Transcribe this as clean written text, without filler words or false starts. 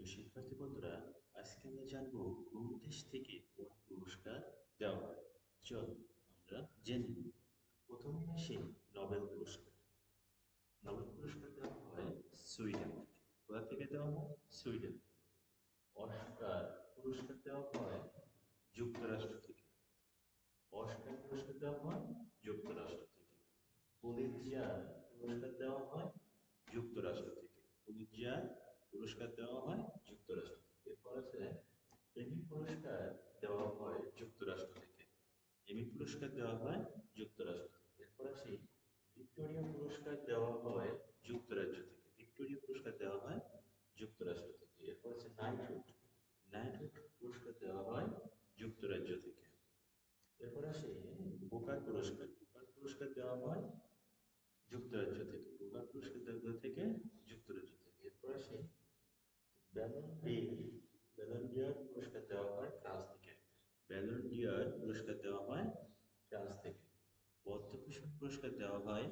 শিক্ষার্থী বন্ধুরা, আজকে আমরা জানবো কোন দেশ থেকে কোন পুরস্কার দেওয়া হয়। চল আমরা জেনে নিই। প্রথমে আসে নোবেল পুরস্কার। নোবেল পুরস্কার দেওয়া হয় সুইডেন থেকে। কোথা থেকে দেওয়া হয়? সুইডেন। অস্কার পুরস্কার দেওয়া হয় যুক্তরাষ্ট্র থেকে। অস্কার পুরস্কার দেওয়া হয় যুক্তরাষ্ট্র থেকে। পুলিৎজার পুরস্কার দেওয়া হয় যুক্তরাষ্ট্র থেকে। পুলিৎজার পুরস্কার দেওয়া হয় যুক্তরাষ্ট্র থেকে। এরপর আছে এমি পুরস্কার দেওয়া হয় যুক্তরাষ্ট্র থেকে। এমি পুরস্কার দেওয়া হয় যুক্তরাষ্ট্র থেকে। এরপর আসি ভিক্টোরিয়া পুরস্কার দেওয়া হয় যুক্তরাজ্য থেকে। ভিক্টোরিয়া পুরস্কার দেওয়া হয় যুক্তরাষ্ট্র থেকে। এরপর আছে নাইটহুড। নাইটহুড পুরস্কার দেওয়া হয় যুক্তরাজ্য থেকে। এরপর আসে বুকার পুরস্কার। বুকার পুরস্কার দেওয়া হয় যুক্তরাজ্য থেকে। বুকার পুরস্কার দেওয়া থেকে যুক্তরাজ্য থেকে। এরপর আসে ব্যালন ডি ব্যালন ডি'র পুরস্কার দেওয়া হয় ফ্রান্স থেকে। ব্যালন ডি'র পুরস্কার দেওয়া হয় ফ্রান্স থেকে। পদ্মভূষণ পুরস্কার দেওয়া হয়